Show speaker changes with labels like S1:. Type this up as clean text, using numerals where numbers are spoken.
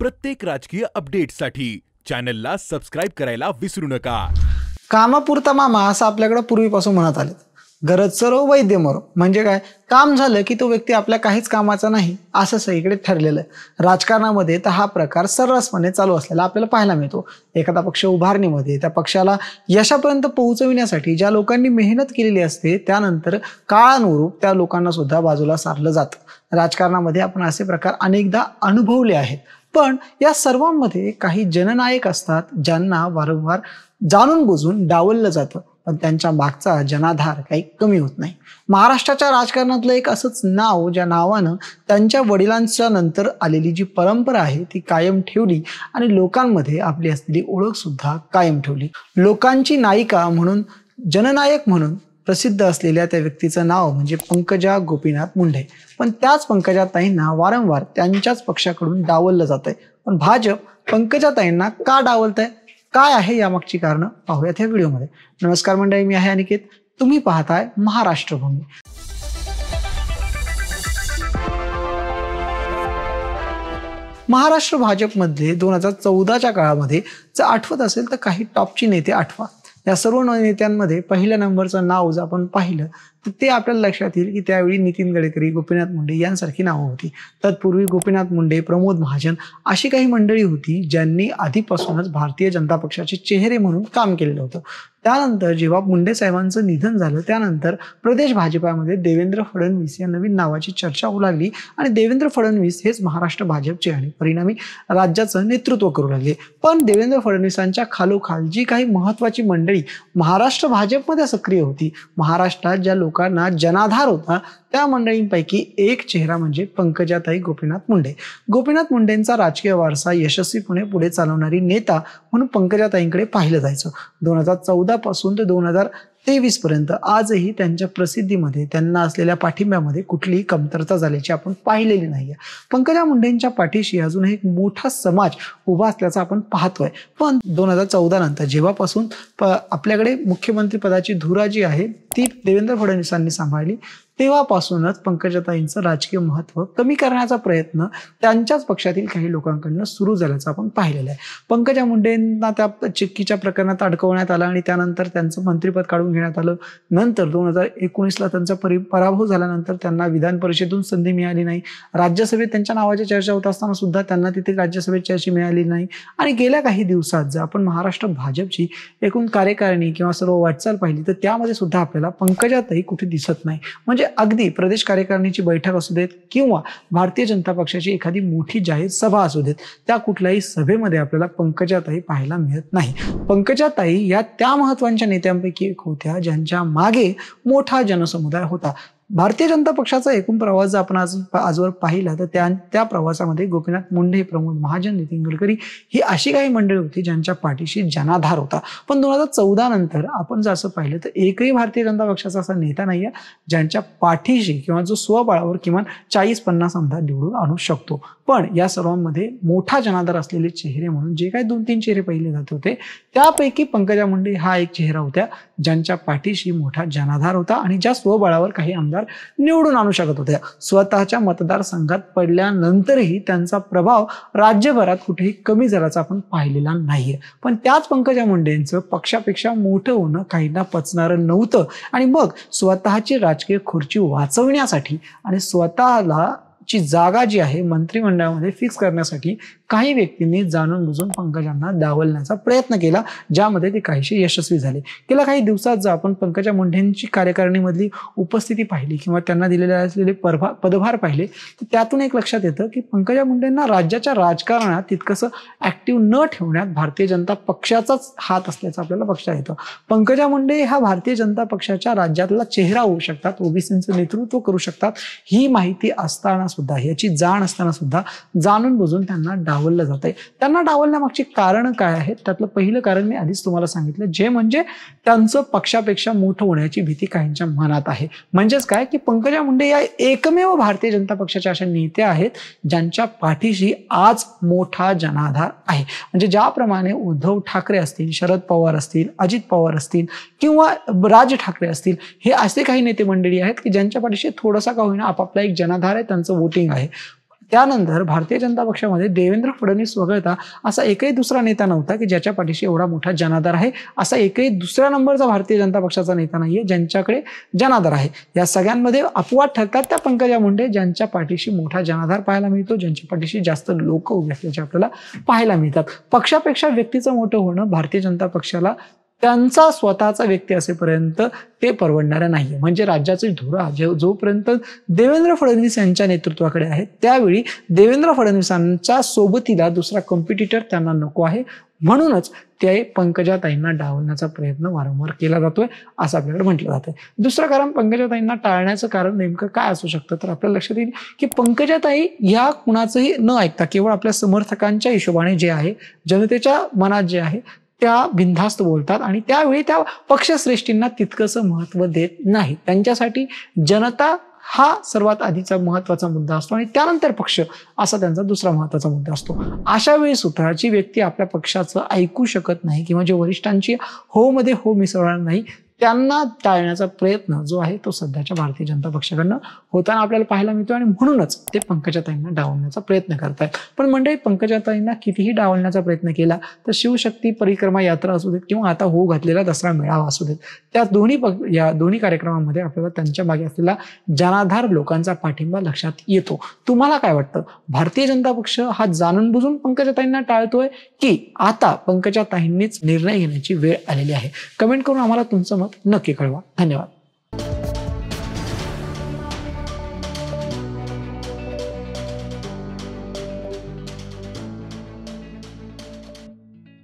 S1: प्रत्येक राजकीय अपडेटसाठी चॅनलला सबस्क्राइब करायला विसरू नका।
S2: कामापुरता मामा असं आपल्याकडे पूर्वीपासून म्हणत आले। गरज सरो वैद्य मरो म्हणजे काय, काम झालं की तो व्यक्ती आपल्या काहीच कामाचा नाही असं सगळीकडे ठरलेलं आहे। राजकारणामध्ये तर हा प्रकार सर्रासपणे चालू असलेला आपल्याला पाहायला मिळतो। एखादा पक्ष उभारणीमध्ये त्या पक्षाला यशापर्यंत पोहोचविण्यासाठी ज्या लोकांनी मेहनत केलेली असते त्यानंतर काळानुरूप त्या लोकांना सुद्धा बाजूला सारलं जातं। राजकारणामध्ये आपण असे प्रकार अनेकदा अनुभवले आहेत, पण या सर्वांमध्ये काही जननायक असतात ज्यांना वारंवार जाणून बुजून डावललं जातं, पण त्यांच्या मागचा जनाधार काही कमी होत नाही। महाराष्ट्राच्या राजकारणातलं एक असंच नाव ज्या नावानं त्यांच्या वडिलांच्या नंतर आलेली जी परंपरा आहे ती कायम ठेवली आणि लोकांमध्ये आपली असलेली ओळख सुद्धा कायम ठेवली। लोकांची नायिका म्हणून, जननायक म्हणून प्रसिद्ध असलेल्या त्या व्यक्तीचं नाव म्हणजे पंकजा गोपीनाथ मुंडे। पण त्याच पंकजाताईंना वारंवार त्यांच्याच पक्षाकडून डावललं जातंय। पण भाजप पंकजाताईंना का डावलतंय, काय आहे यामागची कारणं पाहूयात या व्हिडिओमध्ये। नमस्कार मंडळी, मी आहे अनिकेत, तुम्ही पाहताय महाराष्ट्र भूमी। महाराष्ट्र भाजपमध्ये 2014च्या काळामध्ये जर आठवत असेल तर काही टॉपची नेते आठवा। या सर्व नेत्यांमध्ये पहिल्या नंबरचं नाव जर आपण पाहिलं तर ते आपल्याला लक्षात येईल की त्यावेळी नितीन गडकरी, गोपीनाथ मुंडे यांसारखी नावं होती। तत्पूर्वी गोपीनाथ मुंडे, प्रमोद महाजन अशी काही मंडळी होती ज्यांनी आधीपासूनच भारतीय जनता पक्षाचे चेहरे म्हणून काम केलेलं होतं। त्यानंतर जेव्हा मुंडे साहेबांचं निधन झालं त्यानंतर प्रदेश भाजपामध्ये देवेंद्र फडणवीस या नवीन नावाची चर्चा होऊ लागली आणि देवेंद्र फडणवीस हेच महाराष्ट्र भाजपचे आणि परिणामी राज्याचं नेतृत्व करू लागले। पण देवेंद्र फडणवीसांच्या खालोखाल जी काही महत्त्वाची मंडळी महाराष्ट्र भाजपमध्ये सक्रिय होती, महाराष्ट्रात ज्या लोकांना जनाधार होता, त्या मंडळींपैकी एक चेहरा म्हणजे पंकजाताई गोपीनाथ मुंडे। गोपीनाथ मुंडेंचा राजकीय वारसा यशस्वीपणे पुढे चालवणारी नेता म्हणून पंकजाताईंकडे पाहिलं जायचं। 2014 पासून ते 2023 पर्यंत आजही त्यांच्या प्रसिद्धीमध्ये, त्यांना असलेल्या पाठिंब्यामध्ये कुठलीही कमतरता झाल्याची आपण पाहिलेली नाहीये। पंकजा मुंडेंच्या पाठीशी अजूनही एक मोठा समाज उभा असल्याचं आपण पाहतोय। पण 2014 नंतर जेव्हापासून आपल्याकडे मुख्यमंत्री पदाची धुरा जी आहे ती देवेंद्र फडणवीसांनी सांभाळली, तेव्हापासूनच पंकजाताईंचं राजकीय महत्त्व कमी करण्याचा प्रयत्न त्यांच्याच पक्षातील काही लोकांकडून सुरू झाल्याचं आपण पाहिलेलं आहे। पंकजा मुंडेंना त्या चिक्कीच्या प्रकरणात अडकवण्यात आलं आणि त्यानंतर त्यांचं मंत्रिपद काढून घेण्यात आलं। नंतर 2019ला त्यांचा पराभव झाल्यानंतर त्यांना विधान परिषदेतून संधी मिळाली नाही। राज्यसभेत त्यांच्या नावाची चर्चा होत असताना सुद्धा त्यांना तिथे राज्यसभेत चर्चा मिळाली नाही। आणि गेल्या काही दिवसात जर आपण महाराष्ट्र भाजपची एकूण कार्यकारिणी किंवा सर्व वाटचाल पाहिली तर त्यामध्ये सुद्धा आपल्याला पंकजाताई कुठे दिसत नाही। म्हणजे अगदी प्रदेश कार्यकारिणीची बैठक असू देत किंवा भारतीय जनता पक्षाची एखादी मोठी जाहीर सभा असू देत, त्या कुठल्याही सभेमध्ये आपल्याला पंकजाताई पाहायला मिळत नाही। पंकजाताई या त्या महत्त्वाच्या नेत्यांपैकी एक होत्या ज्यांच्या मागे मोठा जनसमुदाय होता। भारतीय जनता पक्षाचा एकूण प्रवास जर आपण आजवर पाहिला तर त्या प्रवासामध्ये गोपीनाथ मुंडे, प्रमोद महाजन, नितीन गडकरी ही अशी काही मंडळी होती ज्यांच्या पाठीशी जनाधार होता। पण 2014 नंतर आपण जर असं पाहिलं तर एकही भारतीय जनता पक्षाचा असा नेता नाही आहे ज्यांच्या पाठीशी किंवा जो स्वबळावर किमान 40-50 आमदार निवडून आणू शकतो। पण या सर्वांमध्ये मोठा जनाधार असलेले चेहरे म्हणून जे काही 2-3 चेहरे पाहिले जात होते त्यापैकी पंकजा मुंडे हा एक चेहरा होत्या ज्यांच्या पाठीशी मोठा जनाधार होता आणि ज्या स्वबळावर काही आमदार निवडून आणू शकत होत्या। स्वतःच्या मतदारसंघात पडल्यानंतरही त्यांचा प्रभाव राज्यभरात कुठेही कमी झाल्याचा आपण पाहिलेला नाहीये। पण त्याच पंकजा मुंडेंचं पक्षापेक्षा मोठं होणं काहींना पचणारं नव्हतं आणि मग स्वतःची राजकीय खुर्ची वाचवण्यासाठी आणि स्वतःला ची जागा जी आहे मंत्रिमंडळामध्ये फिक्स करण्यासाठी काही व्यक्तींनी जाणून बुजून पंकजांना डावलण्याचा प्रयत्न केला, ज्यामध्ये ते काहीशी यशस्वी झाले। गेल्या काही दिवसात जर आपण पंकजा मुंडेंची कार्यकारिणीमधली उपस्थिती पाहिली किंवा त्यांना दिलेले असलेले पदभार पाहिले तर त्यातून एक लक्षात येतं की पंकजा मुंडेंना राज्याच्या राजकारणात तितकंसं ऍक्टिव्ह न ठेवण्यात भारतीय जनता पक्षाचाच हात असल्याचं आपल्याला लक्षात येतं। पंकजा मुंडे हा भारतीय जनता पक्षाच्या राज्यातला चेहरा होऊ शकतात, ओबीसींचं नेतृत्व करू शकतात, ही माहिती असताना सुद्धा, याची जाण असताना सुद्धा जाणून बुजून त्यांना डावललं जातंय। त्यांना डावलण्यामागची कारण काय आहेत त्यातलं पहिलं कारण मी आधीच तुम्हाला सांगितलं, जे म्हणजे त्यांचं पक्षापेक्षा मोठं होण्याची भीती काहींच्या मनात आहे। म्हणजेच काय की पंकजा मुंडे या एकमेव भारतीय जनता पक्षाच्या अशा नेत्या आहेत ज्यांच्या पाठीशी आज मोठा जनाधार आहे। म्हणजे ज्याप्रमाणे उद्धव ठाकरे असतील, शरद पवार असतील, अजित पवार असतील किंवा राज ठाकरे असतील, हे असे काही नेते मंडळी आहेत की ज्यांच्या पाठीशी थोडासा का होईना आपापला एक जनाधार आहे, त्यांचं वोटिंग आहे। त्यानंतर भारतीय जनता पक्षामध्ये देवेंद्र फडणवीस वगळता असा एकही दुसरा नेता नव्हता की ज्याच्या पाठीशी एवढा मोठा जनाधार आहे. असा एकही दुसऱ्या नंबरचा भारतीय जनता पक्षाचा नेता नाहीये ज्यांच्याकडे जनाधार आहे. या सगळ्यांमध्ये अपवाद ठरतात त्या पंकजा मुंडे, ज्यांच्या पाठीशी मोठा जनाधार पाहायला मिळतो, ज्यांच्या पाठीशी जास्त लोक उभे असल्याचे आपल्याला पाहायला मिळतात. पक्षापेक्षा व्यक्तीचं मोठं होणं भारतीय जनता पक्षाला त्यांचा स्वतःचा व्यक्ती असेपर्यंत ते परवडणारं नाहीये. म्हणजे राज्याची धुरा जोपर्यंत देवेंद्र फडणवीस यांच्या नेतृत्वाकडे आहे त्यावेळी देवेंद्र फडणवीसांच्या सोबतीला दुसरा कॉम्पिटिटर त्यांना नको आहे. म्हणूनच ते पंकजाताईंना डावलण्याचा प्रयत्न वारंवार केला जातोय असं आपल्याकडे म्हटलं जातंय. दुसरं कारण पंकजाताईंना टाळण्याचं कारण नेमकं काय असू शकतं तर आपल्या लक्षात येईल की पंकजाताई या कुणाचंही न ऐकता केवळ आपल्या समर्थकांच्या हिशोबाने जे आहे, जनतेच्या मनात जे आहे त्या बिनधास्त बोलतात आणि त्यावेळी त्या पक्षश्रेष्ठींना तितकंसं महत्व देत नाही. त्यांच्यासाठी जनता हा सर्वात आधीचा महत्वाचा मुद्दा असतो आणि त्यानंतर पक्ष असा त्यांचा दुसरा महत्वाचा मुद्दा असतो. अशा वेळी सुद्धा जी व्यक्ती आपल्या पक्षाचं ऐकू शकत नाही किंवा जे वरिष्ठांची हो मध्ये हो मिसळणार नाही त्यांना टाळण्याचा प्रयत्न जो आहे तो सध्याच्या भारतीय जनता पक्षाकडनं होताना आपल्याला पाहायला मिळतो आणि म्हणूनच ते पंकजाताईंना डावलण्याचा प्रयत्न करतायत. पण मंडळी, पंकजाताईंना कितीही डावलण्याचा प्रयत्न केला तर शिवशक्ती परिक्रमा यात्रा असू देत किंवा आता होऊ घातलेला दसरा मेळावा असू देत, त्या या दोन्ही कार्यक्रमांमध्ये आपल्याला त्यांच्या मागे असलेला जनाधार लोकांचा पाठिंबा लक्षात येतो. तुम्हाला काय वाटतं? भारतीय जनता पक्ष हा जाणून बुजून पंकजाताईंना टाळतोय की आता पंकजाताईंनीच निर्णय घेण्याची वेळ आलेली आहे? कमेंट करून आम्हाला तुमचं मत नक्की कळवा. धन्यवाद.